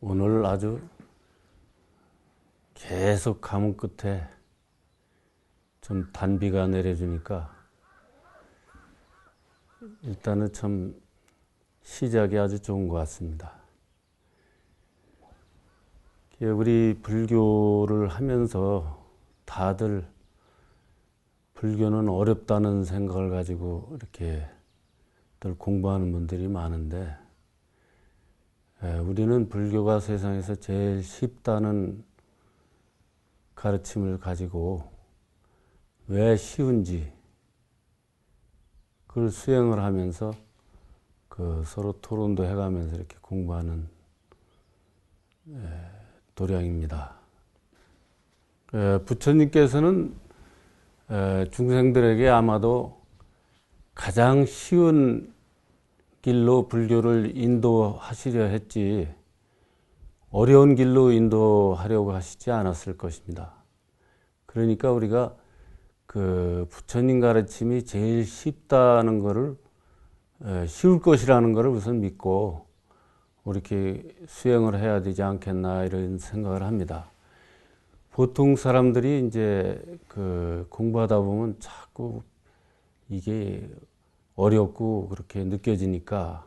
오늘 아주 계속 가뭄 끝에 좀 단비가 내려주니까 일단은 참 시작이 아주 좋은 것 같습니다. 우리 불교를 하면서 다들 불교는 어렵다는 생각을 가지고 이렇게 늘 공부하는 분들이 많은데, 우리는 불교가 세상에서 제일 쉽다는 가르침을 가지고 왜 쉬운지 그걸 수행을 하면서 서로 토론도 해가면서 이렇게 공부하는 도량입니다. 부처님께서는 중생들에게 아마도 가장 쉬운 길로 불교를 인도하시려 했지 어려운 길로 인도하려고 하시지 않았을 것입니다. 그러니까 우리가 부처님 가르침이 제일 쉽다는 것을, 쉬울 것이라는 것을 우선 믿고 이렇게 수행을 해야 되지 않겠나 이런 생각을 합니다. 보통 사람들이 이제 공부하다 보면 자꾸 이게 어렵고 그렇게 느껴지니까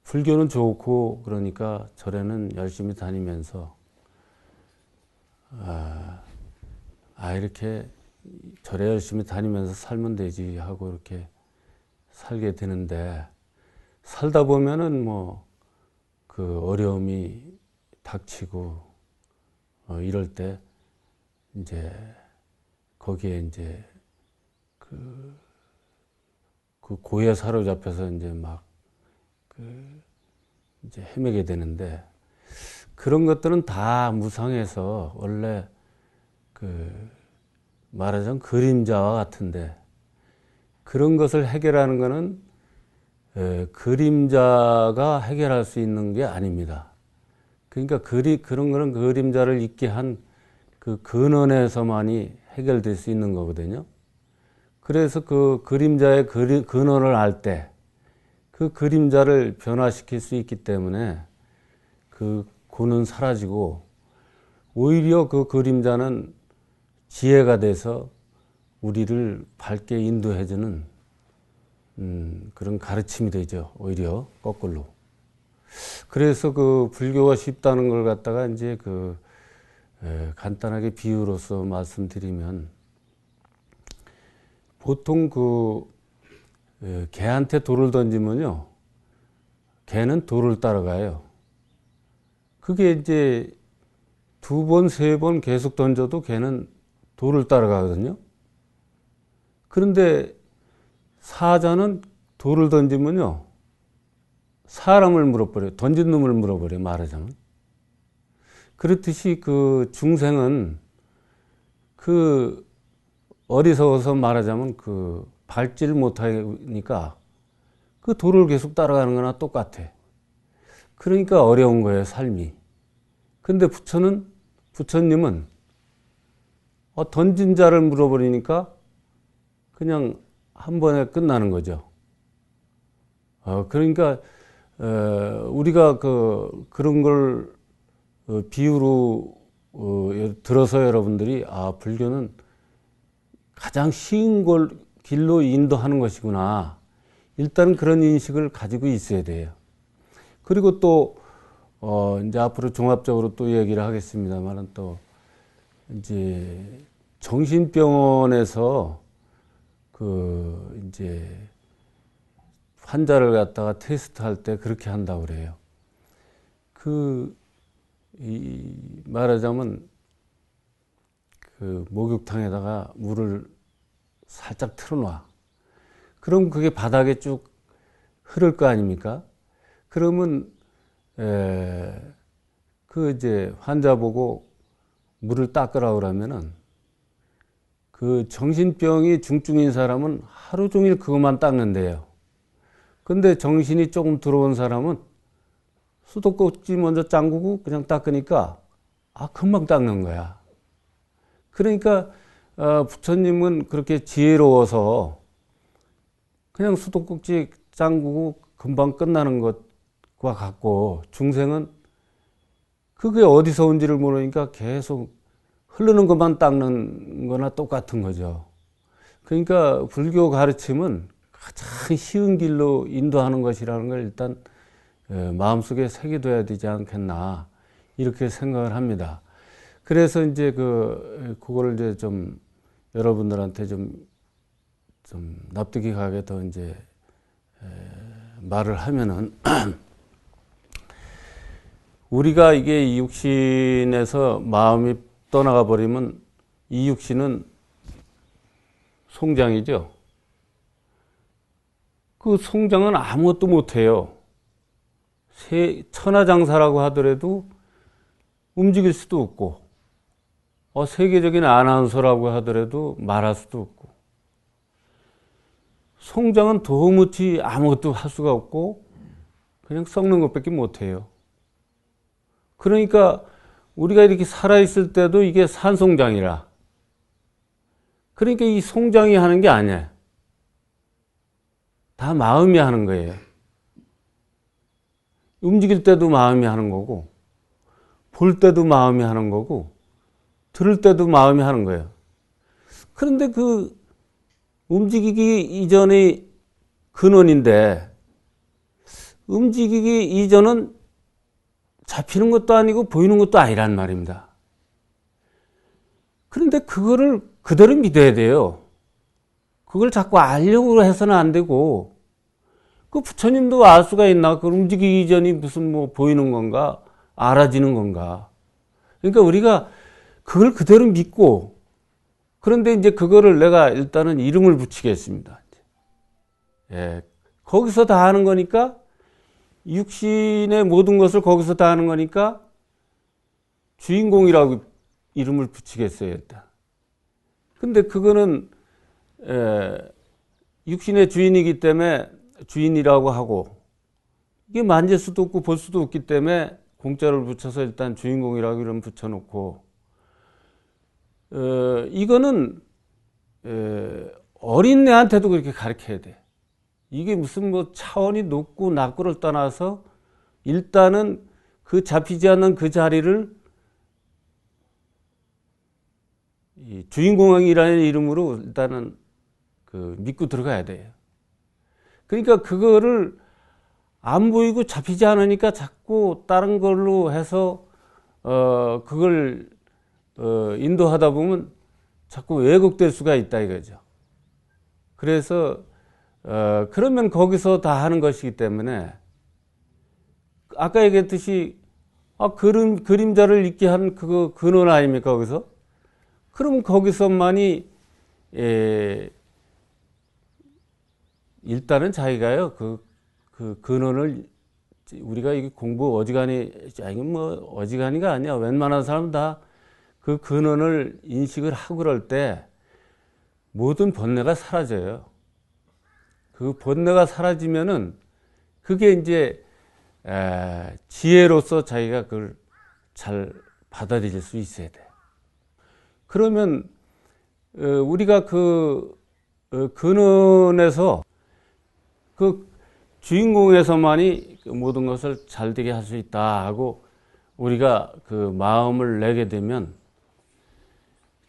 불교는 좋고 그러니까 절에는 열심히 다니면서 이렇게 절에 열심히 다니면서 살면 되지 하고 이렇게 살게 되는데, 살다 보면은 어려움이 닥치고 이럴 때 이제 거기에 이제 그 고에 사로잡혀서 이제 이제 헤매게 되는데, 그런 것들은 다 무상해서 원래 말하자면 그림자와 같은데, 그런 것을 해결하는 것은 그림자가 해결할 수 있는 게 아닙니다. 그러니까 그런 거는 그림자를 있게 한 근원에서만이 해결될 수 있는 거거든요. 그래서 그 그림자의 근원을 알 때 그 그림자를 변화시킬 수 있기 때문에 그 고는 사라지고, 오히려 그 그림자는 지혜가 돼서 우리를 밝게 인도해주는 그런 가르침이 되죠. 오히려 거꾸로. 그래서 불교가 쉽다는 걸 갖다가 이제 간단하게 비유로서 말씀드리면, 보통 개한테 돌을 던지면요, 개는 돌을 따라가요. 그게 이제 2번, 3번 계속 던져도 개는 돌을 따라가거든요. 그런데 사자는 돌을 던지면요, 사람을 물어버려요. 던진 놈을 물어버려요, 말하자면. 그렇듯이 중생은 어리석어서 말하자면 밟지를 못하니까 그 돌을 계속 따라가는 거나 똑같아. 그러니까 어려운 거예요, 삶이. 근데 부처님은 던진 자를 물어버리니까 그냥 한 번에 끝나는 거죠. 그러니까 우리가 그런 걸 비유로 들어서 여러분들이 불교는 가장 쉬운 길로 인도하는 것이구나, 일단 그런 인식을 가지고 있어야 돼요. 그리고 또 이제 앞으로 종합적으로 또 얘기를 하겠습니다만, 또 이제 정신병원에서 이제 환자를 갖다가 테스트할 때 그렇게 한다고 그래요. 말하자면 목욕탕에다가 물을 살짝 틀어놔. 그럼 그게 바닥에 쭉 흐를 거 아닙니까? 그러면 이제 환자 보고 물을 닦으라고 그러면은 정신병이 중증인 사람은 하루 종일 그것만 닦는데요. 근데 정신이 조금 들어온 사람은 수도꼭지 먼저 잠그고 그냥 닦으니까 금방 닦는 거야. 그러니까 부처님은 그렇게 지혜로워서 그냥 수도꼭지 잠그고 금방 끝나는 것과 같고, 중생은 그게 어디서 온지를 모르니까 계속 흐르는 것만 닦는 거나 똑같은 거죠. 그러니까 불교 가르침은 가장 쉬운 길로 인도하는 것이라는 걸 일단 마음속에 새겨둬야 되지 않겠나 이렇게 생각을 합니다. 그래서 이제 그거를 이제 좀 여러분들한테 좀 납득이 가게 더 이제 말을 하면은 우리가 이게 이 육신에서 마음이 떠나가 버리면 이 육신은 송장이죠. 그 송장은 아무것도 못해요. 천하장사라고 하더라도 움직일 수도 없고, 세계적인 아나운서라고 하더라도 말할 수도 없고, 송장은 도무지 아무것도 할 수가 없고, 그냥 썩는 것밖에 못해요. 그러니까 우리가 이렇게 살아있을 때도 이게 산송장이라. 그러니까 이 송장이 하는 게 아니야. 다 마음이 하는 거예요. 움직일 때도 마음이 하는 거고, 볼 때도 마음이 하는 거고, 들을 때도 마음이 하는 거예요. 그런데 그 움직이기 이전의 근원인데, 움직이기 이전은 잡히는 것도 아니고 보이는 것도 아니란 말입니다. 그런데 그거를 그대로 믿어야 돼요. 그걸 자꾸 알려고 해서는 안 되고, 그 부처님도 알 수가 있나? 그걸 움직이기 전이 무슨 뭐 보이는 건가? 알아지는 건가? 그러니까 우리가 그걸 그대로 믿고, 그런데 이제 그거를 내가 일단은 이름을 붙이겠습니다. 예. 거기서 다 하는 거니까, 육신의 모든 것을 거기서 다 하는 거니까, 주인공이라고 이름을 붙이겠어요, 일단. 근데 그거는, 육신의 주인이기 때문에 주인이라고 하고, 이게 만질 수도 없고 볼 수도 없기 때문에 공짜를 붙여서 일단 주인공이라고 이름 붙여놓고, 이거는, 어린애한테도 그렇게 가르쳐야 돼. 이게 무슨 뭐 차원이 높고 낮고를 떠나서 일단은 그 잡히지 않는 그 자리를 이 주인공이라는 이름으로 일단은 믿고 들어가야 돼요. 그러니까 그거를 안 보이고 잡히지 않으니까 자꾸 다른 걸로 해서 그걸 인도하다 보면 자꾸 왜곡될 수가 있다 이거죠. 그래서 그러면 거기서 다 하는 것이기 때문에 아까 얘기했듯이 그림자를 있게 한 그거 근원 아닙니까 거기서? 그럼 거기서만이 일단은 자기가요 그 근원을 우리가 이게 공부 어지간히 아니 뭐 어지간히가 아니야 웬만한 사람 다 그 근원을 인식을 하고 그럴 때 모든 번뇌가 사라져요. 그 번뇌가 사라지면은 그게 이제 지혜로서 자기가 그걸 잘 받아들일 수 있어야 돼. 그러면 우리가 그 근원에서 그 주인공에서만이 모든 것을 잘 되게 할 수 있다 하고 우리가 그 마음을 내게 되면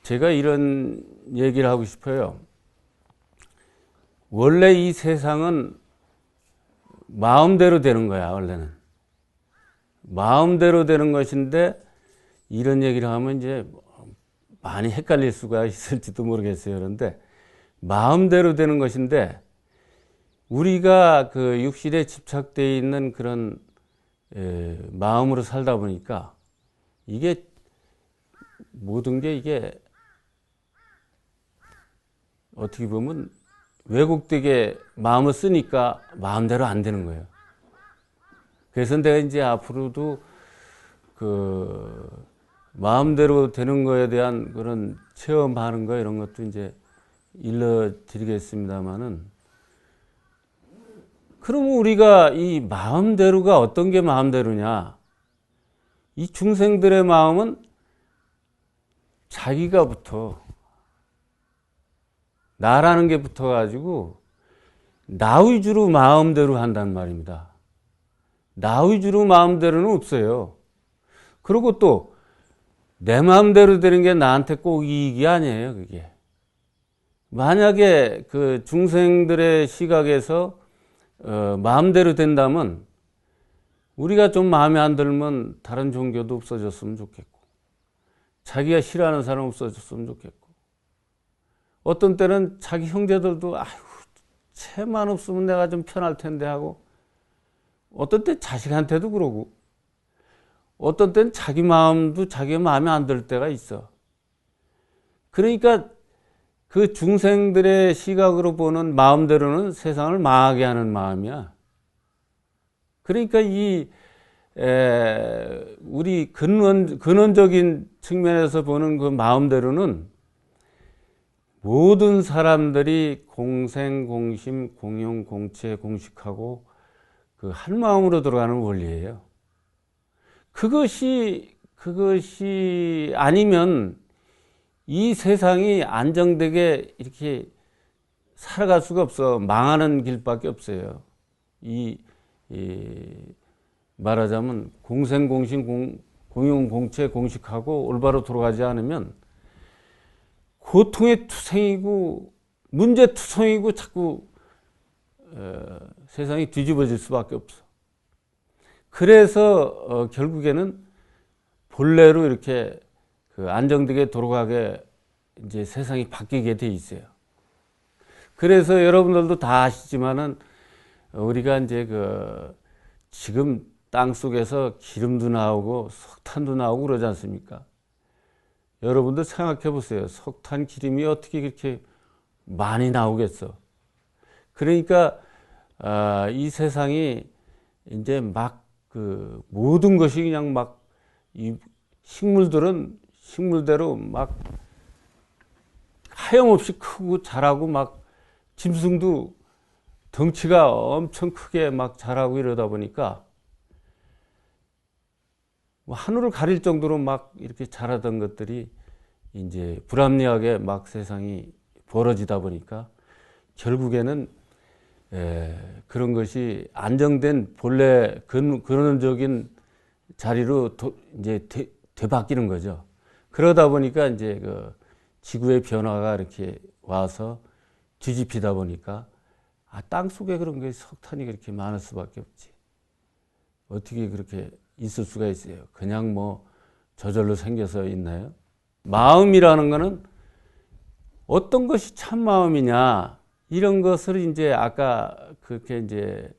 제가 이런 얘기를 하고 싶어요. 원래 이 세상은 마음대로 되는 거야, 원래는. 마음대로 되는 것인데 이런 얘기를 하면 이제 많이 헷갈릴 수가 있을지도 모르겠어요. 그런데 마음대로 되는 것인데 우리가 그 육신에 집착되어 있는 그런 마음으로 살다 보니까 이게 모든 게 이게 어떻게 보면 왜곡되게 마음을 쓰니까 마음대로 안 되는 거예요. 그래서 내가 이제 앞으로도 그 마음대로 되는 거에 대한 그런 체험하는 거 이런 것도 이제 일러드리겠습니다만은 그러면 우리가 이 마음대로가 어떤 게 마음대로냐? 이 중생들의 마음은 자기가부터 나라는 게 붙어가지고 나 위주로 마음대로 한단 말입니다. 나 위주로 마음대로는 없어요. 그리고 또 내 마음대로 되는 게 나한테 꼭 이익이 아니에요, 그게. 만약에 그 중생들의 시각에서 마음대로 된다면 우리가 좀 마음에 안 들면 다른 종교도 없어졌으면 좋겠고, 자기가 싫어하는 사람 없어졌으면 좋겠고, 어떤 때는 자기 형제들도 아유 쟤만 없으면 내가 좀 편할 텐데 하고, 어떤 때 자식한테도 그러고, 어떤 때는 자기 마음도 자기 마음에 안 들 때가 있어. 그러니까 그 중생들의 시각으로 보는 마음대로는 세상을 망하게 하는 마음이야. 그러니까 우리 근원적인 측면에서 보는 그 마음대로는 모든 사람들이 공생, 공심, 공용, 공체, 공식하고 그 한 마음으로 들어가는 원리예요. 그것이 아니면 이 세상이 안정되게 이렇게 살아갈 수가 없어. 망하는 길밖에 없어요. 말하자면 공생, 공심, 공용, 공체, 공식하고 올바로 돌아가지 않으면 고통의 투성이고 문제투성이고 자꾸 세상이 뒤집어질 수밖에 없어. 그래서 결국에는 본래로 이렇게 그 안정되게 돌아가게 이제 세상이 바뀌게 돼 있어요. 그래서 여러분들도 다 아시지만은 우리가 이제 지금 땅 속에서 기름도 나오고 석탄도 나오고 그러지 않습니까? 여러분들 생각해 보세요. 석탄, 기름이 어떻게 그렇게 많이 나오겠어? 그러니까 이 세상이 이제 막 모든 것이 그냥 막 이 식물들은 식물대로 막 하염없이 크고 자라고 막 짐승도 덩치가 엄청 크게 막 자라고 이러다 보니까 하늘을 가릴 정도로 막 이렇게 자라던 것들이 이제 불합리하게 막 세상이 벌어지다 보니까 결국에는 그런 것이 안정된 본래 근원적인 자리로 이제 되바뀌는 거죠. 그러다 보니까 이제 지구의 변화가 이렇게 와서 뒤집히다 보니까 땅 속에 그런 게 석탄이 그렇게 많을 수밖에 없지. 어떻게 그렇게 있을 수가 있어요? 그냥 뭐 저절로 생겨서 있나요? 마음이라는 거는 어떤 것이 참 마음이냐 이런 것을 이제 아까 그렇게 이제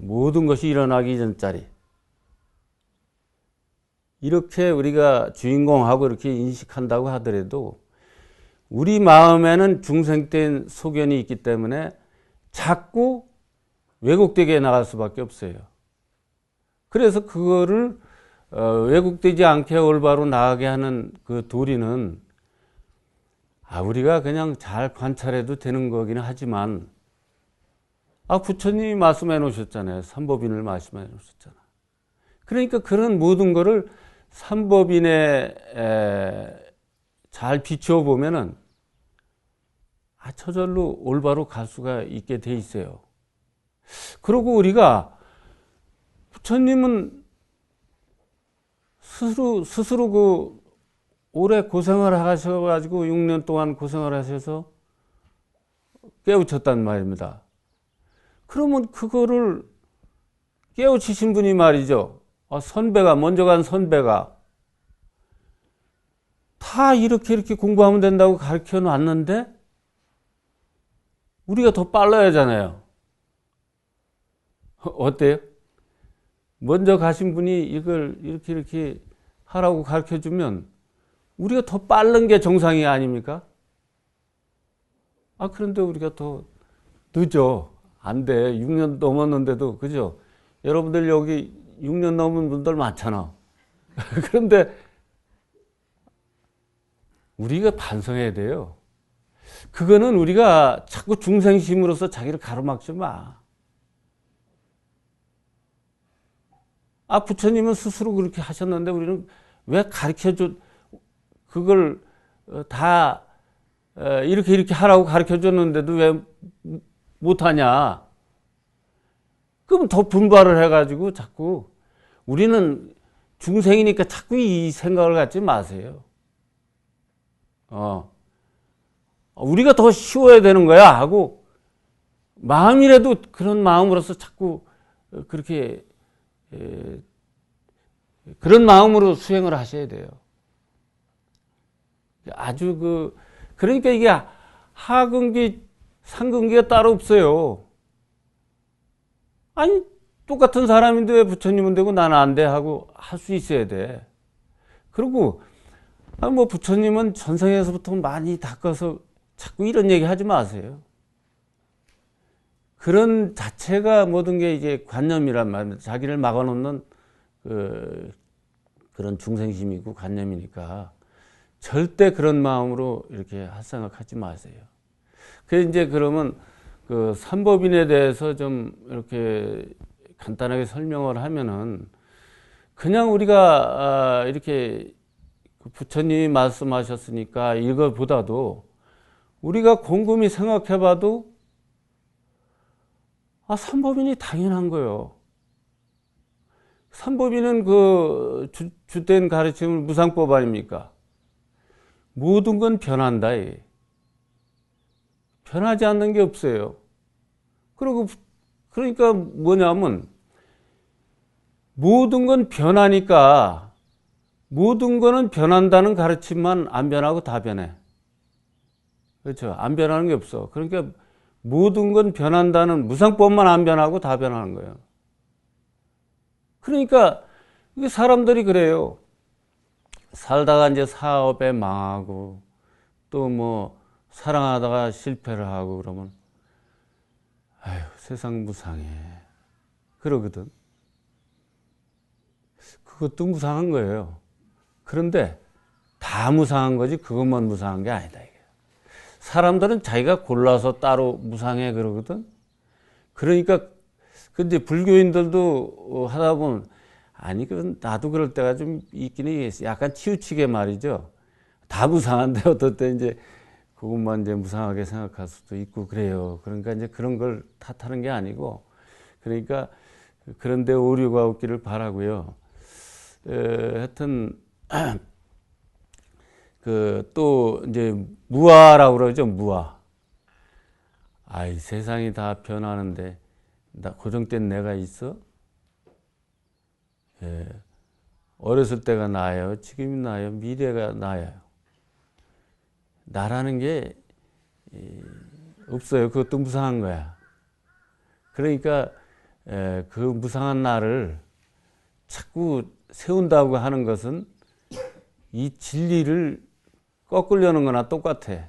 모든 것이 일어나기 전짜리 이렇게 우리가 주인공하고 이렇게 인식한다고 하더라도 우리 마음에는 중생된 소견이 있기 때문에 자꾸 왜곡되게 나갈 수밖에 없어요. 그래서 그거를 왜곡되지 않게 올바로 나가게 하는 그 도리는 우리가 그냥 잘 관찰해도 되는 거기는 하지만 부처님이 말씀해 놓으셨잖아요. 삼법인을 말씀해 놓으셨잖아. 그러니까 그런 모든 거를 삼법인에 잘 비추어 보면은 저절로 올바로 갈 수가 있게 돼 있어요. 그리고 우리가 부처님은 스스로 오래 고생을 하셔가지고 6년 동안 고생을 하셔서 깨우쳤단 말입니다. 그러면 그거를 깨우치신 분이 말이죠. 선배가, 먼저 간 선배가 다 이렇게 공부하면 된다고 가르쳐 놨는데 우리가 더 빨라야 하잖아요. 어때요? 먼저 가신 분이 이걸 이렇게 하라고 가르쳐 주면 우리가 더 빠른 게 정상이 아닙니까? 그런데 우리가 더 늦어. 안 돼. 6년 넘었는데도, 그죠? 여러분들 여기 6년 넘은 분들 많잖아. 그런데 우리가 반성해야 돼요. 그거는 우리가 자꾸 중생심으로서 자기를 가로막지 마. 부처님은 스스로 그렇게 하셨는데 우리는 왜 가르쳐줘, 그걸 다 이렇게 하라고 가르쳐 줬는데도 왜 못하냐. 그럼 더 분발을 해가지고 자꾸 우리는 중생이니까 자꾸 이 생각을 갖지 마세요. 우리가 더 쉬워야 되는 거야 하고 마음이라도 그런 마음으로서 자꾸 그렇게 그런 마음으로 수행을 하셔야 돼요. 아주 그러니까 이게 하근기, 상근기가 따로 없어요. 아니, 똑같은 사람인데 왜 부처님은 되고 나는 안 돼 하고 할 수 있어야 돼. 그리고, 뭐 부처님은 전생에서부터 많이 닦아서 자꾸 이런 얘기 하지 마세요. 그런 자체가 모든 게 이제 관념이란 말입니다. 자기를 막아놓는 그런 중생심이고 관념이니까. 절대 그런 마음으로 이렇게 할 생각하지 마세요. 그래서 이제 그러면 그 삼법인에 대해서 좀 이렇게 간단하게 설명을 하면은 그냥 우리가 이렇게 부처님이 말씀하셨으니까 이거보다도 우리가 곰곰이 생각해 봐도 삼법인이 당연한 거예요. 삼법인은 그 주된 가르침은 무상법 아닙니까? 모든 건 변한다. 변하지 않는 게 없어요. 그러니까 뭐냐면 모든 건 변하니까 모든 거는 변한다는 가르침만 안 변하고 다 변해. 그렇죠? 안 변하는 게 없어. 그러니까 모든 건 변한다는 무상법만 안 변하고 다 변하는 거예요. 그러니까 이게 사람들이 그래요. 살다가 이제 사업에 망하고 또 뭐 사랑하다가 실패를 하고 그러면 아휴 세상 무상해 그러거든. 그것도 무상한 거예요. 그런데 다 무상한 거지 그것만 무상한 게 아니다. 이게. 사람들은 자기가 골라서 따로 무상해 그러거든. 그러니까 근데 불교인들도 하다 보면 아니 그건 나도 그럴 때가 좀 있기는 있어. 약간 치우치게 말이죠. 다 무상한데 어떨 때 이제 그것만 이제 무상하게 생각할 수도 있고 그래요. 그러니까 이제 그런 걸 탓하는 게 아니고 그러니까 그런데 오류가 없기를 바라고요. 하여튼 또 이제 무아라고 그러죠. 무아. 아이 세상이 다 변하는데 나 고정된 내가 있어? 예. 어렸을 때가 나예요. 지금이 나예요. 미래가 나예요. 나라는 게 없어요. 그것도 무상한 거야. 그러니까 그 무상한 나를 자꾸 세운다고 하는 것은 이 진리를 꺾으려는 거나 똑같아.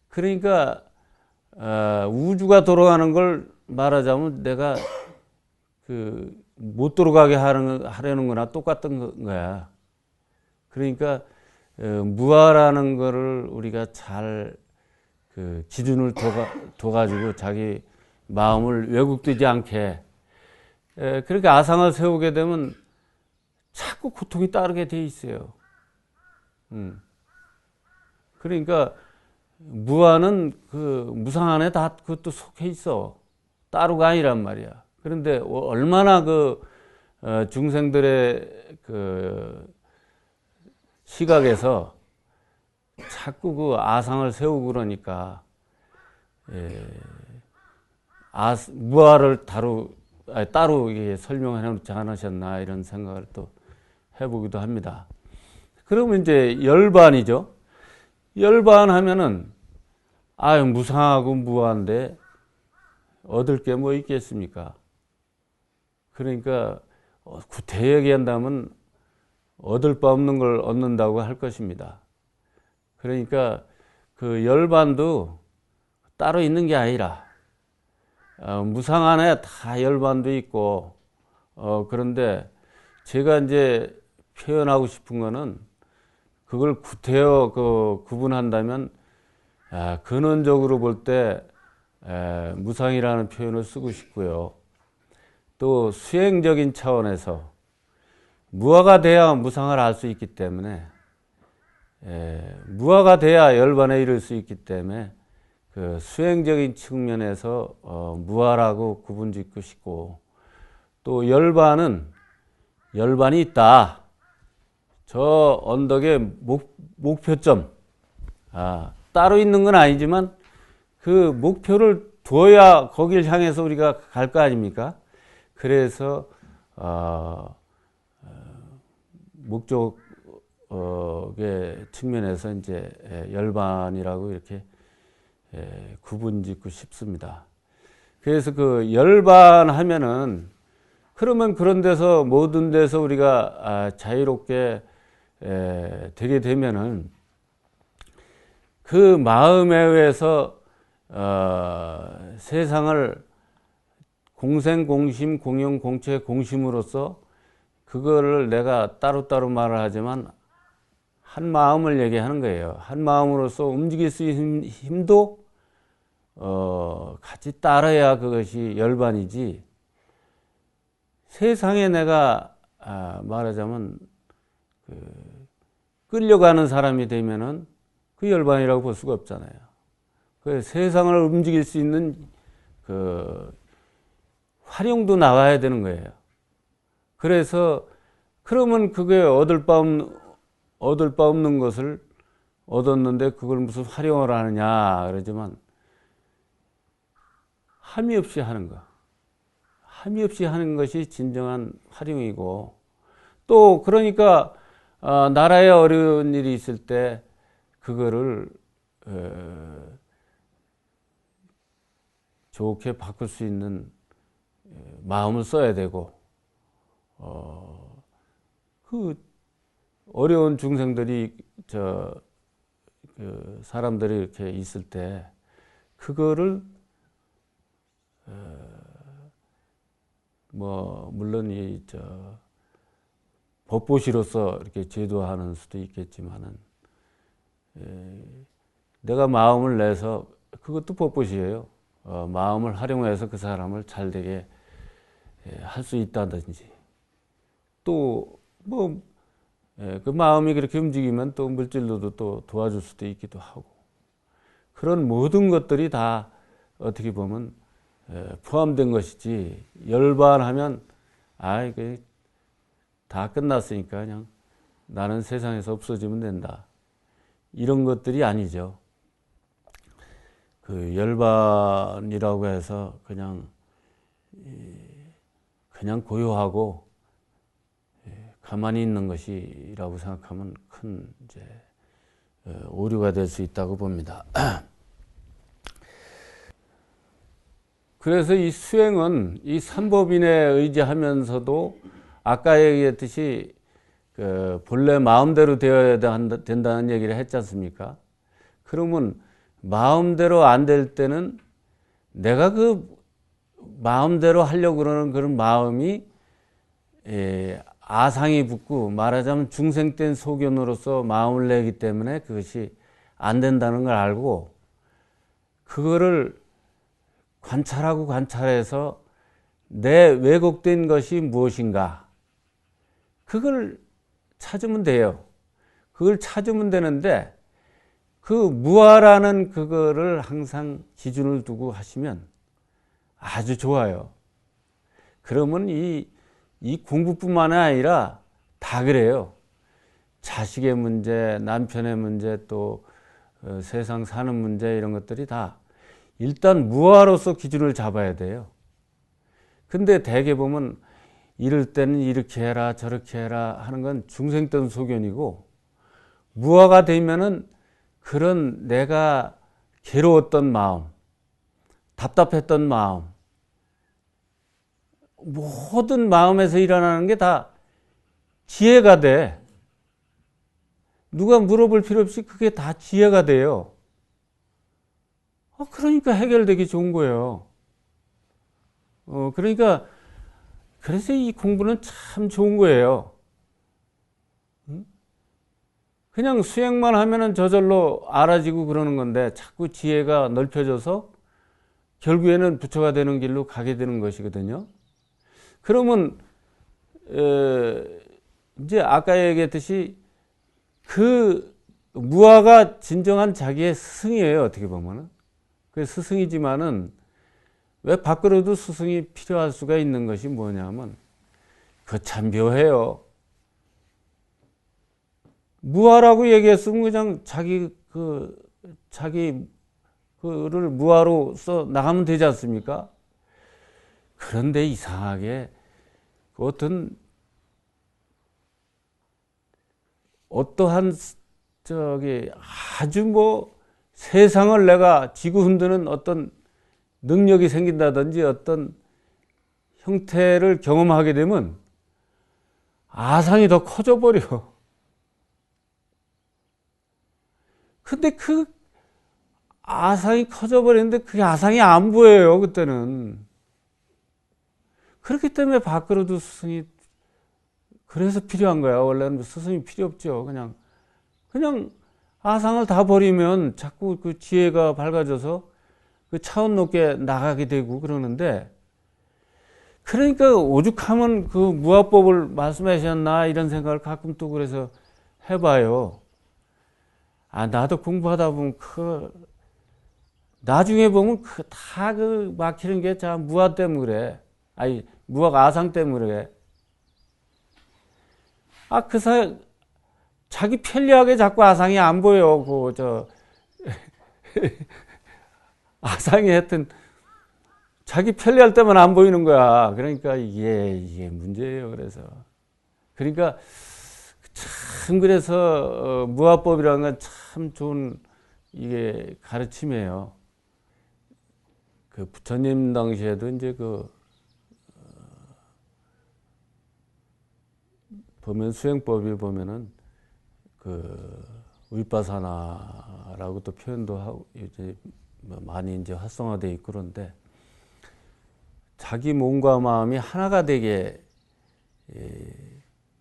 그러니까 우주가 돌아가는 걸 말하자면 내가 못 돌아가게 하려는 거나 똑같은 거야. 그러니까 무아라는 거를 우리가 잘 기준을 둬가지고 자기 마음을 왜곡되지 않게 그렇게 아상을 세우게 되면 자꾸 고통이 따르게 돼 있어요. 그러니까 무아는 그 무상 안에 다 그것도 속해 있어. 따로가 아니란 말이야. 그런데 얼마나 중생들의 시각에서 자꾸 그 아상을 세우고 그러니까 무아를 따로 설명해 놓지 않으셨나 이런 생각을 또 해보기도 합니다. 그러면 이제 열반이죠. 열반 하면은 무상하고 무아인데 얻을 게 뭐 있겠습니까? 그러니까 구태 얘기한다면 얻을 바 없는 걸 얻는다고 할 것입니다. 그러니까 그 열반도 따로 있는 게 아니라 무상 안에 다 열반도 있고 그런데 제가 이제 표현하고 싶은 거는 그걸 구태여 구분한다면 근원적으로 볼 때 무상이라는 표현을 쓰고 싶고요. 또 수행적인 차원에서 무아가 돼야 무상을 알 수 있기 때문에 무아가 돼야 열반에 이를 수 있기 때문에 그 수행적인 측면에서 무아라고 구분짓고 싶고 또 열반은 열반이 있다. 저 언덕의 목표점, 따로 있는 건 아니지만 그 목표를 두어야 거길 향해서 우리가 갈 거 아닙니까? 그래서 목적의 측면에서 이제 열반이라고 이렇게 구분짓고 싶습니다. 그래서 그 열반하면은 그러면 그런 데서 모든 데서 우리가 자유롭게 되게 되면은 그 마음에 의해서 세상을 공생, 공심, 공용, 공체, 공심으로써 그거를 내가 따로따로 말을 하지만 한 마음을 얘기하는 거예요. 한 마음으로서 움직일 수 있는 힘도 같이 따라야 그것이 열반이지. 세상에 내가 말하자면 끌려가는 사람이 되면은 그 열반이라고 볼 수가 없잖아요. 그 세상을 움직일 수 있는 그 활용도 나와야 되는 거예요. 그래서 그러면 그게 얻을 바 없는 것을 얻었는데 그걸 무슨 활용을 하느냐 그러지만 함이 없이 하는 거. 함이 없이 하는 것이 진정한 활용이고 또 그러니까 나라에 어려운 일이 있을 때 그거를 좋게 바꿀 수 있는 마음을 써야 되고 그 어려운 중생들이 그 사람들이 이렇게 있을 때 그거를 물론 법보시로서 이렇게 제도하는 수도 있겠지만은 내가 마음을 내서 그것도 법보시예요. 마음을 활용해서 그 사람을 잘되게 할 수 있다든지 또 그 마음이 그렇게 움직이면 또 물질로도 또 도와줄 수도 있기도 하고 그런 모든 것들이 다 어떻게 보면 포함된 것이지 열반하면 이게 다 끝났으니까 그냥 나는 세상에서 없어지면 된다 이런 것들이 아니죠. 그 열반이라고 해서 그냥 고요하고 가만히 있는 것이라고 생각하면 큰 오류가 될 수 있다고 봅니다. 그래서 이 수행은 이 삼법인에 의지하면서도 아까 얘기했듯이 그 본래 마음대로 되어야 된다는 얘기를 했지 않습니까? 그러면 마음대로 안 될 때는 내가 그 마음대로 하려고 그러는 그런 마음이 아상이 붙고 말하자면 중생된 소견으로서 마음을 내기 때문에 그것이 안 된다는 걸 알고 그거를 관찰해서 내 왜곡된 것이 무엇인가 그걸 찾으면 돼요. 그걸 찾으면 되는데 그 무아라는 그거를 항상 기준을 두고 하시면 아주 좋아요. 그러면 이 공부뿐만 아니라 다 그래요. 자식의 문제, 남편의 문제, 또 세상 사는 문제 이런 것들이 다 일단 무아로서 기준을 잡아야 돼요. 근데 대개 보면 이럴 때는 이렇게 해라 저렇게 해라 하는 건 중생된 소견이고 무아가 되면은 그런 내가 괴로웠던 마음, 답답했던 마음 모든 마음에서 일어나는 게 다 지혜가 돼. 누가 물어볼 필요 없이 그게 다 지혜가 돼요. 그러니까 해결되기 좋은 거예요. 그러니까 그래서 이 공부는 참 좋은 거예요. 그냥 수행만 하면은 저절로 알아지고 그러는 건데 자꾸 지혜가 넓혀져서 결국에는 부처가 되는 길로 가게 되는 것이거든요. 그러면 이제 아까 얘기했듯이 그 무아가 진정한 자기의 스승이에요. 어떻게 보면은 그 스승이지만은 왜 밖으로도 스승이 필요할 수가 있는 것이 뭐냐면 그 참 묘해요. 무아라고 얘기했으면 그냥 자기 그를 무아로 써 나가면 되지 않습니까? 그런데 이상하게 어떠한 아주 뭐 세상을 내가 지구 흔드는 어떤 능력이 생긴다든지 어떤 형태를 경험하게 되면 아상이 더 커져 버려. 근데 그 아상이 커져 버리는데 그게 아상이 안 보여요, 그때는. 그렇기 때문에 밥그릇도 스승이 그래서 필요한 거야. 원래는 스승이 필요 없죠. 그냥 아상을 다 버리면 자꾸 그 지혜가 밝아져서 그 차원 높게 나가게 되고 그러는데, 그러니까 오죽하면 그 무아법을 말씀하셨나 이런 생각을 가끔 또 그래서 해봐요. 나도 공부하다 보면 나중에 보면 다 막히는 게 자 무아 때문에 그래. 무아가 아상 때문에 그래. 자기 편리하게 자꾸 아상이 안 보여. 아상이 하여튼 자기 편리할 때만 안 보이는 거야. 그러니까 이게 문제예요. 그러니까 참 그래서 무아법이라는 건 참 좋은 이게 가르침이에요. 그 부처님 당시에도 이제 보면 수행법이 보면은 위파사나라고 또 표현도 하고 이제 많이 이제 활성화되어 있고 그런데 자기 몸과 마음이 하나가 되게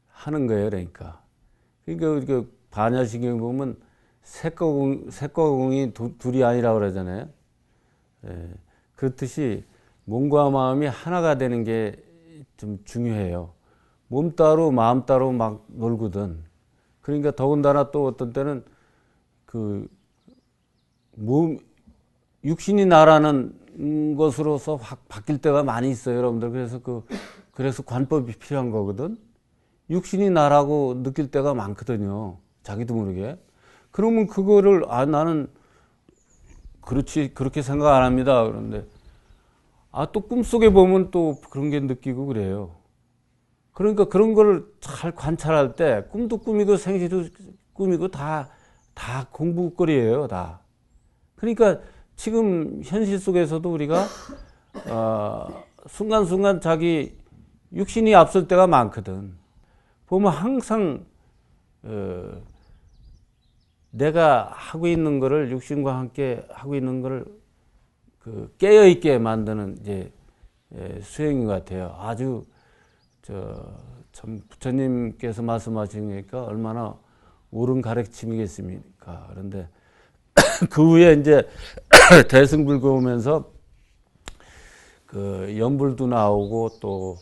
하는 거예요. 그러니까 반야신경 보면 색과공이 둘이 아니라 그러잖아요. 그렇듯이 몸과 마음이 하나가 되는 게 좀 중요해요. 몸 따로 마음 따로 막 놀거든. 그러니까 더군다나 또 어떤 때는 육신이 나라는 것으로서 확 바뀔 때가 많이 있어요, 여러분들. 그래서 관법이 필요한 거거든. 육신이 나라고 느낄 때가 많거든요. 자기도 모르게. 그러면 그거를 나는 그렇게 생각 안 합니다. 그런데 또 꿈속에 보면 또 그런 게 느끼고 그래요. 그러니까 그런 걸 잘 관찰할 때 꿈도 꿈이고 생시도 꿈이고 다 공부거리예요, 다. 그러니까 지금 현실 속에서도 우리가 순간순간 자기 육신이 앞설 때가 많거든. 보면 항상 내가 하고 있는 거를 육신과 함께 하고 있는 거를 깨어 있게 만드는 이제 수행인 것 같아요. 아주 참 부처님께서 말씀하시니까 얼마나 옳은 가르침이겠습니까? 그런데 그 후에 이제 대승불교 오면서 연불도 나오고 또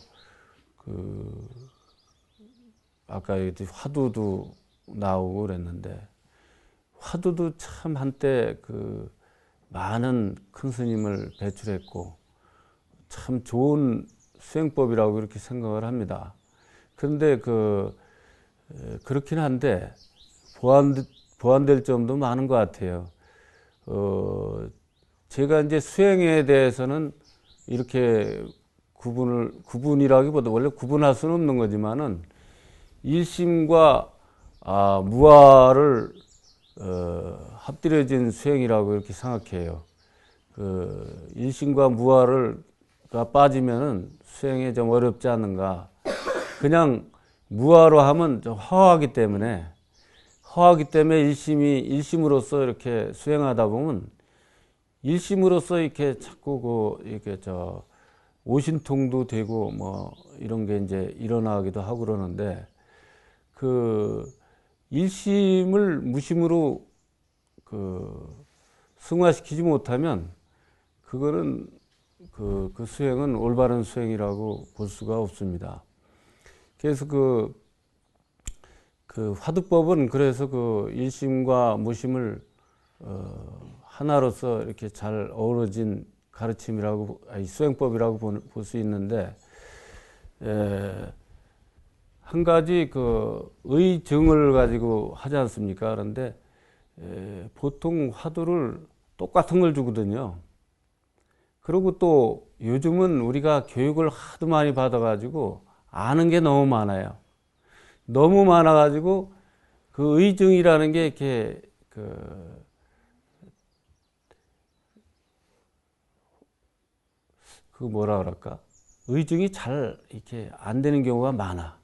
아까 화두도 나오고 그랬는데 화두도 참 한때 많은 큰 스님을 배출했고 참 좋은 수행법이라고 그렇게 생각을 합니다. 그런데 그렇긴 한데 보완될 점도 많은 것 같아요. 제가 이제 수행에 대해서는 이렇게 구분이라기보다 원래 구분할 수는 없는 거지만은 일심과 무아를 합들여진 수행이라고 이렇게 생각해요. 일심과 무아가 빠지면은 수행에 좀 어렵지 않는가. 그냥 무아로 하면 좀 허하기 때문에 일심으로서 이렇게 수행하다 보면 일심으로서 이렇게 자꾸 오신통도 되고 뭐 이런 게 이제 일어나기도 하고 그러는데 일심을 무심으로 승화시키지 못하면 그거는 그 수행은 올바른 수행이라고 볼 수가 없습니다. 그래서 화두법은 그래서 일심과 무심을 하나로서 이렇게 잘 어우러진 가르침이라고 수행법이라고 볼 수 있는데 한 가지 그 의증을 가지고 하지 않습니까? 그런데 보통 화두를 똑같은 걸 주거든요. 그리고 또 요즘은 우리가 교육을 하도 많이 받아가지고 아는 게 너무 많아요. 너무 많아가지고 그 의증이라는 게 이렇게 그 뭐라 그럴까? 의증이 잘 이렇게 안 되는 경우가 많아.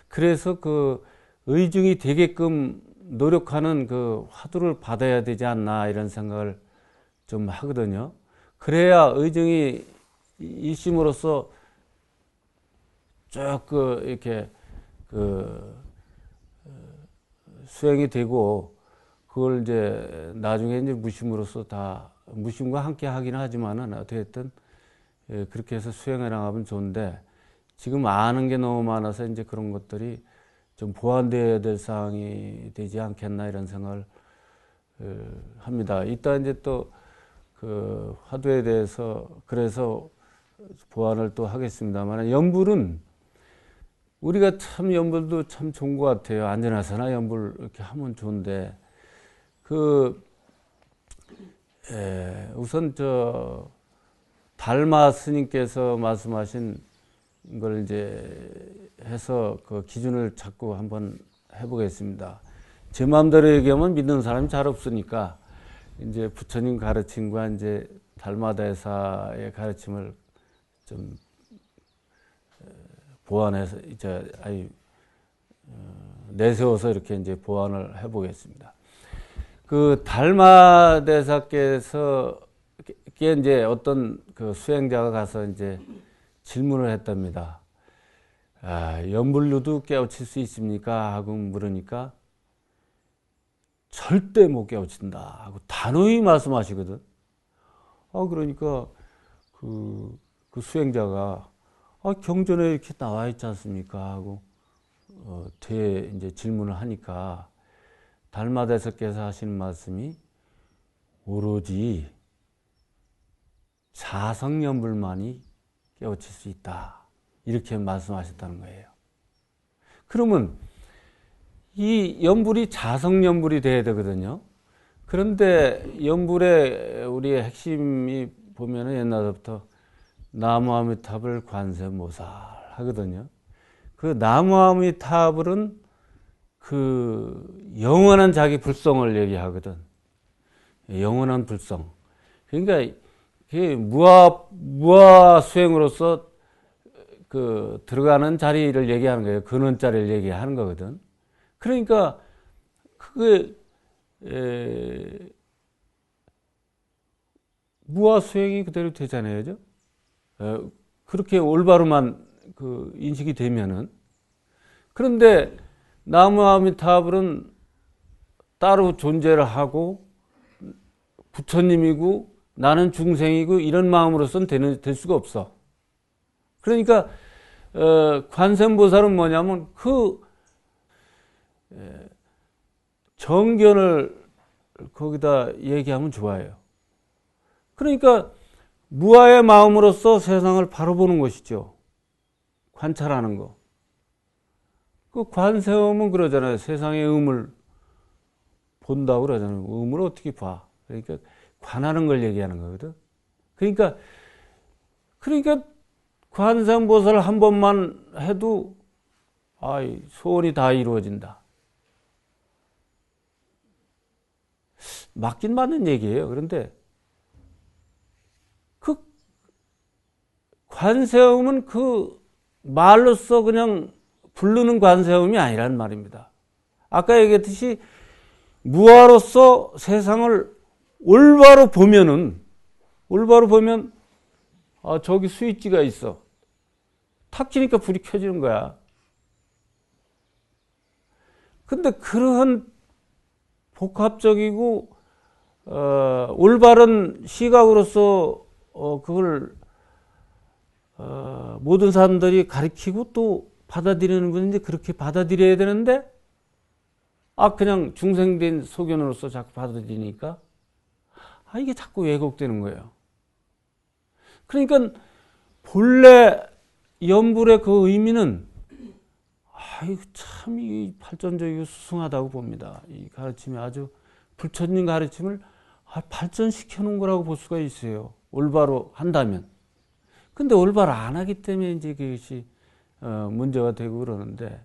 그래서 그 의증이 되게끔 노력하는 그 화두를 받아야 되지 않나 이런 생각을 좀 하거든요. 그래야 의증이 일심으로써 쭉 이렇게 그 수행이 되고 그걸 이제 나중에 이제 무심으로써 다 무심과 함께 하기는 하지만은 어떻게든 그렇게 해서 수행해 나가면 좋은데 지금 아는 게 너무 많아서 이제 그런 것들이 좀 보완되어야 될 사항이 되지 않겠나 이런 생각을 합니다. 이따 이제 또 그 화두에 대해서 그래서 보완을 또 하겠습니다만 연불은 우리가 참 연불도 참 좋은 것 같아요. 안전하사나 연불 이렇게 하면 좋은데 우선 저 달마 스님께서 말씀하신 걸 이제 해서 그 기준을 잡고 한번 해보겠습니다. 제 마음대로 얘기하면 믿는 사람이 잘 없으니까 이제 부처님 가르침과 이제 달마대사의 가르침을 좀 보완해서 이제 내세워서 이렇게 이제 보완을 해보겠습니다. 그 달마대사께서 이제 어떤 그 수행자가 가서 이제 질문을 했답니다. 연불류도 깨우칠 수 있습니까? 하고 물으니까 절대 못 깨우친다 하고 단호히 말씀하시거든. 그러니까 그 수행자가 경전에 이렇게 나와 있지 않습니까? 하고 뒤에 이제 질문을 하니까 달마대사께서 하시는 말씀이 오로지 자성연불만이 깨우칠 수 있다. 이렇게 말씀하셨다는 거예요. 그러면 이 연불이 자성연불이 돼야 되거든요. 그런데 연불의 우리의 핵심이 보면은 옛날부터 나무아미타불 관세음보살 하거든요. 그 나무아미타불은 그 영원한 자기 불성을 얘기하거든. 영원한 불성. 그러니까 이게 무아 수행으로서 그 들어가는 자리를 얘기하는 거예요. 근원 자리를 얘기하는 거거든. 그러니까 그게 무아 수행이 그대로 되잖아요, 그죠? 그렇게 올바로만 그 인식이 되면은. 그런데 나무아미타불은 따로 존재를 하고 부처님이고 나는 중생이고 이런 마음으로서는 될 수가 없어. 그러니까 관세음보살은 뭐냐면 그 정견을 거기다 얘기하면 좋아요. 그러니까 무아의 마음으로서 세상을 바로 보는 것이죠. 관찰하는 거. 그 관세음은 그러잖아요. 세상의 음을 본다고 그러잖아요. 음을 어떻게 봐. 그러니까 관하는 걸 얘기하는 거거든. 그러니까 관세음보살 한 번만 해도 소원이 다 이루어진다. 맞긴 맞는 얘기예요. 그런데 그 관세음은 그 말로써 그냥 부르는 관세음이 아니란 말입니다. 아까 얘기했듯이 무아로서 세상을 올바로 보면 저기 스위치가 있어. 탁 치니까 불이 켜지는 거야. 근데 그러한 복합적이고 올바른 시각으로서 그걸 모든 사람들이 가르치고 또 받아들이는 분인데 그렇게 받아들여야 되는데 그냥 중생된 소견으로서 자꾸 받아들이니까 이게 자꾸 왜곡되는 거예요. 그러니까 본래 연불의 그 의미는 이거 참 이 발전적이고 수승하다고 봅니다. 이 가르침이 아주 부처님 가르침을 발전시켜 놓은 거라고 볼 수가 있어요. 올바로 한다면. 근데 올바로 안 하기 때문에 이제 그것이 문제가 되고 그러는데,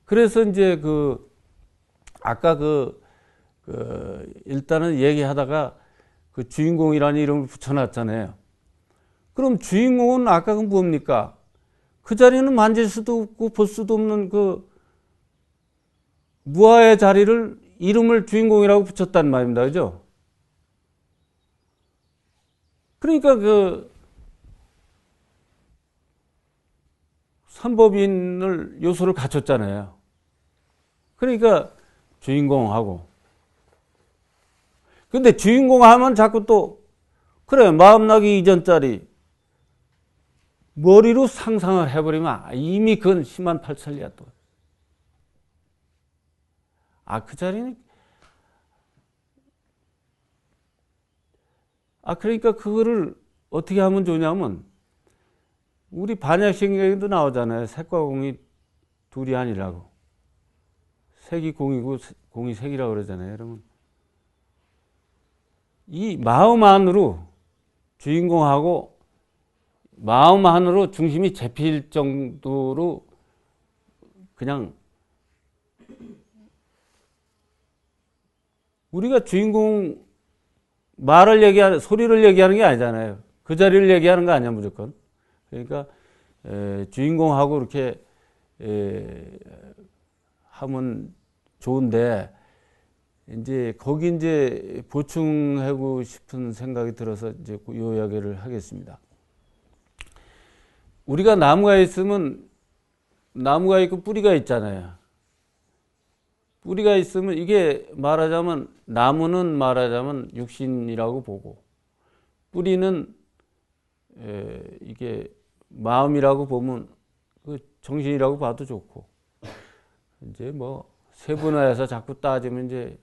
그래서 이제 아까 일단은 얘기하다가 그 주인공이라는 이름을 붙여놨잖아요. 그럼 주인공은 아까 그 뭡니까? 그 자리는 만질 수도 없고 볼 수도 없는 그 무아의 자리를 이름을 주인공이라고 붙였단 말입니다. 그죠? 그러니까 삼법인을 요소를 갖췄잖아요. 그러니까 주인공하고. 근데 주인공 하면 자꾸 또 그래 마음나기 이전 자리 머리로 상상을 해버리면 이미 그건 심한 팔천리야 또. 그 자리는 그러니까 그거를 어떻게 하면 좋냐면 우리 반야신경에도 나오잖아요. 색과 공이 둘이 아니라고. 색이 공이고 공이 색이라고 그러잖아요. 여러분. 이 마음 안으로 주인공하고 마음 안으로 중심이 잡힐 정도로 그냥 우리가 주인공 소리를 얘기하는 게 아니잖아요. 그 자리를 얘기하는 거 아니야, 무조건. 그러니까, 주인공하고 이렇게, 하면 좋은데, 이제, 거기 이제 보충하고 싶은 생각이 들어서 이제 요 이야기를 하겠습니다. 우리가 나무가 있으면, 나무가 있고 뿌리가 있잖아요. 뿌리가 있으면 이게 말하자면 나무는 말하자면 육신이라고 보고 뿌리는 이게 마음이라고 보면 그 정신이라고 봐도 좋고 이제 뭐 세분화해서 자꾸 따지면 이제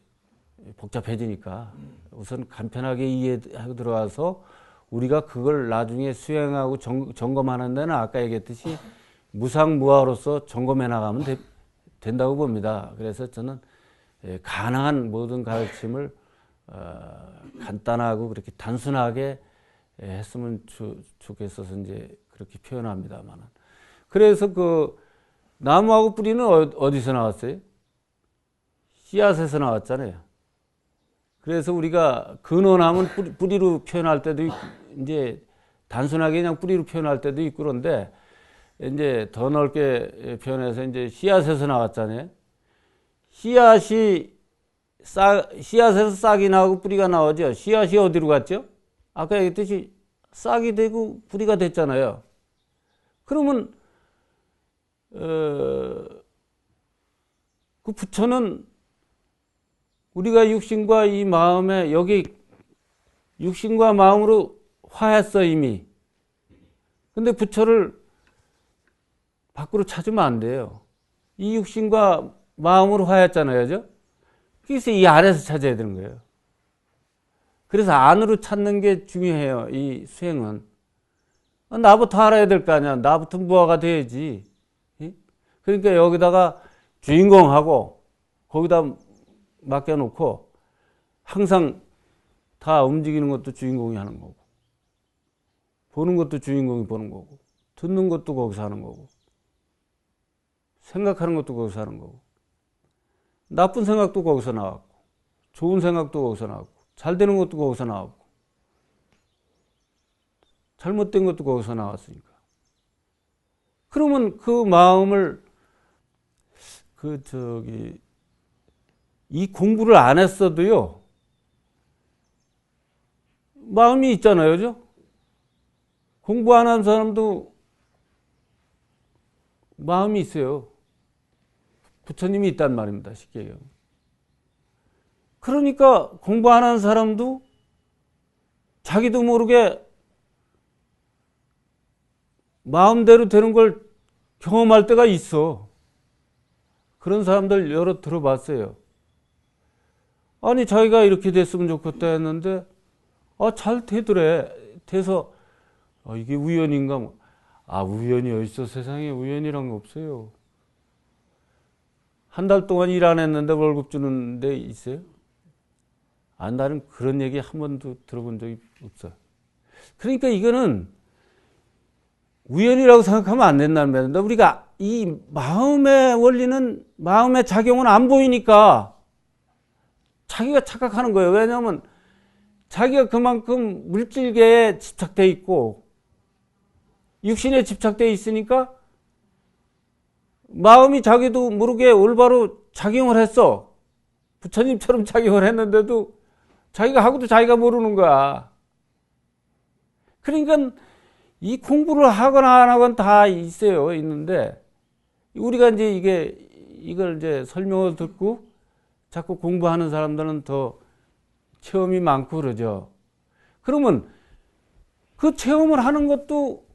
복잡해지니까 우선 간편하게 이해하고 들어가서 우리가 그걸 나중에 수행하고 점검하는 데는 아까 얘기했듯이 무상무화로서 점검해 나가면 된다고 봅니다. 그래서 저는 가능한 모든 가르침을 간단하고 그렇게 단순하게 했으면 좋겠어서 이제 그렇게 표현합니다만. 그래서 나무하고 뿌리는 어디서 나왔어요? 씨앗에서 나왔잖아요. 그래서 우리가 근원하면 뿌리로 표현할 때도 있고, 이제 단순하게 그냥 뿌리로 표현할 때도 있고 그런데 이제 더 넓게 표현해서 이제 씨앗에서 나왔잖아요. 씨앗에서 싹이 나오고 뿌리가 나오죠. 씨앗이 어디로 갔죠? 아까 얘기했듯이 싹이 되고 뿌리가 됐잖아요. 그러면 그 부처는 우리가 육신과 이 마음에 여기 육신과 마음으로 화했어 이미. 근데 부처를 밖으로 찾으면 안 돼요. 이 육신과 마음으로 화했잖아요. 그죠? 그래서 이 안에서 찾아야 되는 거예요. 그래서 안으로 찾는 게 중요해요. 이 수행은. 나부터 알아야 될 거 아니야. 나부터 무아가 돼야지. 그러니까 여기다가 주인공하고 거기다 맡겨놓고 항상 다 움직이는 것도 주인공이 하는 거고 보는 것도 주인공이 보는 거고 듣는 것도 거기서 하는 거고 생각하는 것도 거기서 하는 거고 나쁜 생각도 거기서 나왔고 좋은 생각도 거기서 나왔고 잘 되는 것도 거기서 나왔고 잘못된 것도 거기서 나왔으니까 그러면 그 마음을 이 공부를 안 했어도요 마음이 있잖아요. 그죠? 공부 안 한 사람도 마음이 있어요. 부처님이 있단 말입니다. 쉽게 얘기하면. 그러니까 공부 안 한 사람도 자기도 모르게 마음대로 되는 걸 경험할 때가 있어. 그런 사람들 여러 들어봤어요. 아니 자기가 이렇게 됐으면 좋겠다 했는데 잘 되더래. 돼서 이게 우연인가? 우연이 어딨어? 세상에 우연이란 거 없어요. 한 달 동안 일 안 했는데 월급 주는 데 있어요? 아, 나는 그런 얘기 한 번도 들어본 적이 없어. 그러니까 이거는 우연이라고 생각하면 안 된다는 말인데, 우리가 이 마음의 원리는, 마음의 작용은 안 보이니까 자기가 착각하는 거예요. 왜냐하면 자기가 그만큼 물질계에 집착되어 있고 육신에 집착되어 있으니까 마음이 자기도 모르게 올바로 작용을 했어. 부처님처럼 작용을 했는데도 자기가 하고도 자기가 모르는 거야. 그러니까 이 공부를 하거나 안 하거나 다 있어요. 있는데 우리가 이제 이걸 이제 설명을 듣고 자꾸 공부하는 사람들은 더 체험이 많고 그러죠. 그러면 그 체험을 하는 것도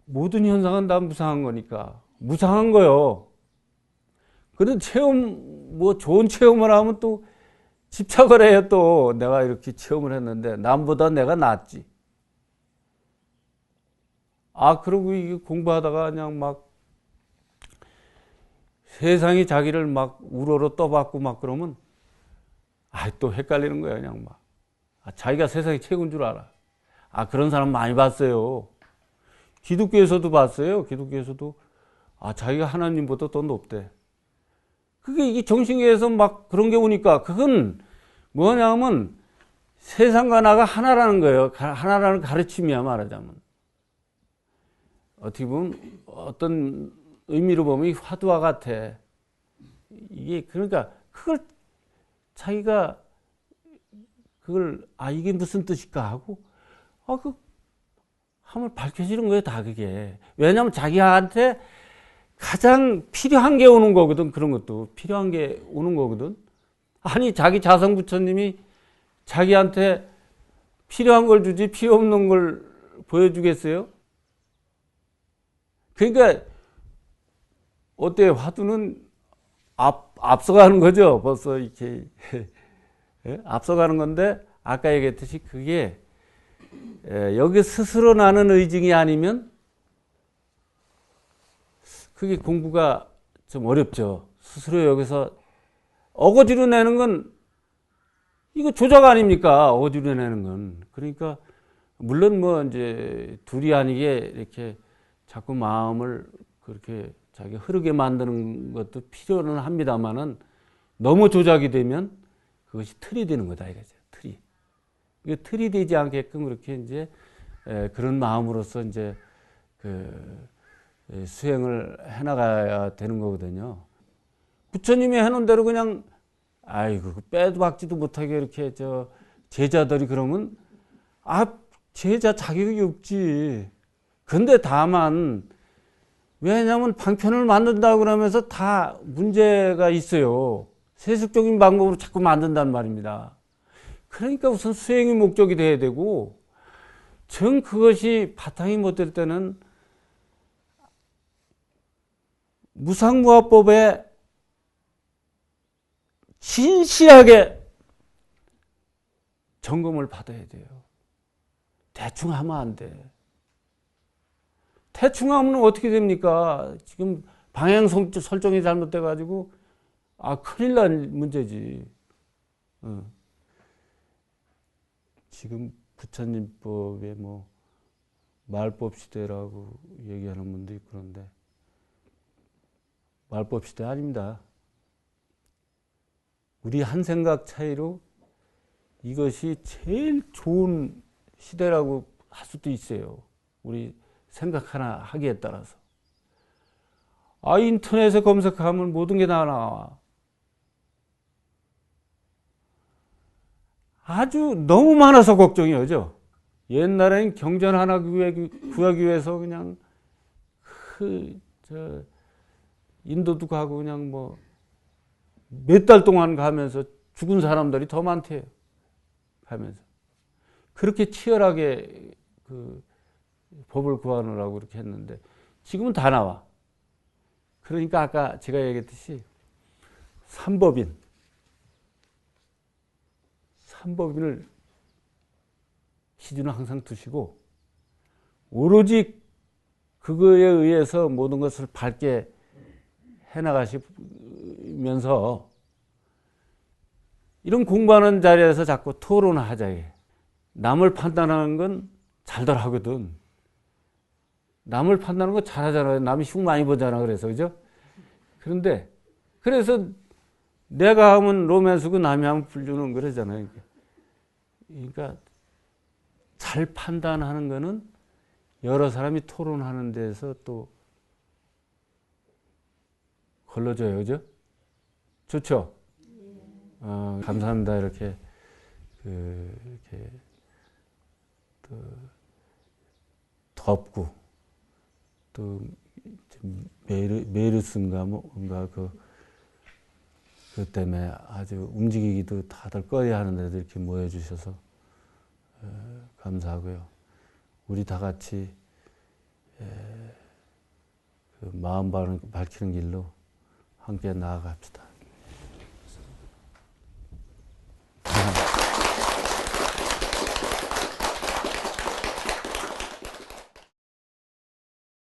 모든 현상은 다 무상한 거니까 무상한 거요. 그래도 체험 뭐 좋은 체험을 하면 또 집착을 해요. 또 내가 이렇게 체험을 했는데 남보다 내가 낫지. 아, 그러고 이게 공부하다가 그냥 막 세상이 자기를 막 우러러 떠받고 막 그러면 아, 또 헷갈리는 거야. 그냥 막 아, 자기가 세상이 최고인 줄 알아. 아, 그런 사람 많이 봤어요. 기독교에서도 봤어요. 기독교에서도 아, 자기가 하나님보다 더 높대. 그게 이게 정신계에서 막 그런 게 오니까 그건 뭐냐면 세상과 나가 하나라는 거예요. 하나라는 가르침이야, 말하자면. 어떻게 보면 어떤 의미로 보면 화두와 같아. 이게 그러니까 그걸 자기가 그걸 아, 이게 무슨 뜻일까 하고 아, 그 하면 밝혀지는 거예요, 다 그게. 왜냐하면 자기한테 가장 필요한 게 오는 거거든. 그런 것도 필요한 게 오는 거거든. 아니, 자기 자성 부처님이 자기한테 필요한 걸 주지 필요 없는 걸 보여주겠어요? 그러니까 어때요? 화두는 앞서가는 거죠. 벌써 이렇게 앞서가는 건데 아까 얘기했듯이 그게 여기 스스로 나는 의증이 아니면 그게 공부가 좀 어렵죠. 스스로 여기서 어거지로 내는 건 이거 조작 아닙니까? 어거지로 내는 건. 그러니까 물론 뭐 이제 둘이 아니게 이렇게 자꾸 마음을 그렇게 자기 흐르게 만드는 것도 필요는 합니다만은 너무 조작이 되면 그것이 틀이 되는 거다 이거죠. 틀이. 이게 틀이 되지 않게끔 그렇게 이제 그런 마음으로서 이제 그 수행을 해나가야 되는 거거든요. 부처님이 해놓은 대로 그냥 아이고 빼도 박지도 못하게 이렇게 저 제자들이 그러면 아 제자 자격이 없지. 근데 다만 왜냐하면 방편을 만든다고 그러면서 다 문제가 있어요. 세속적인 방법으로 자꾸 만든단 말입니다. 그러니까 우선 수행이 목적이 돼야 되고 정 그것이 바탕이 못 될 때는 무상무화법에 진실하게 점검을 받아야 돼요. 대충 하면 안 돼. 대충 하면 어떻게 됩니까? 지금 방향 설정이 잘못돼가지고 아 큰일 날 문제지. 지금 부처님법에 뭐 말법 시대라고 얘기하는 분도 있고 그런데 말법 시대 아닙니다. 우리 한 생각 차이로 이것이 제일 좋은 시대라고 할 수도 있어요. 우리 생각하나 하기에 따라서. 아, 인터넷에 검색하면 모든 게 다 나와. 아주 너무 많아서 걱정이 오죠. 옛날엔 경전 하나 구하기 위해서 그냥 인도도 가고 그냥 뭐 몇 달 동안 가면서 죽은 사람들이 더 많대요. 가면서. 그렇게 치열하게 그 법을 구하느라고 그렇게 했는데 지금은 다 나와. 그러니까 아까 제가 얘기했듯이 삼법인을 기준을 항상 두시고 오로지 그거에 의해서 모든 것을 밝게 해나가시면서 이런 공부하는 자리에서 자꾸 토론하자. 남을 판단하는 건 잘들 하거든. 남을 판단하는 거 잘하잖아요. 남이 흉 많이 보잖아. 그래서 그죠? 그런데 그래서 내가 하면 로맨스고 남이 하면 불륜은 그러잖아요. 그러니까 잘 판단하는 거는 여러 사람이 토론하는 데서 또 걸러줘요. 그죠? 좋죠? 감사합니다. 이렇게 이렇게 또 덥고 또 메르스인가 뭔가 그 때문에 아주 움직이기도 다들 꺼려 하는데도 이렇게 모여주셔서 감사하고요. 우리 다 같이 그 마음 밝히는 길로 함께 나아갑시다.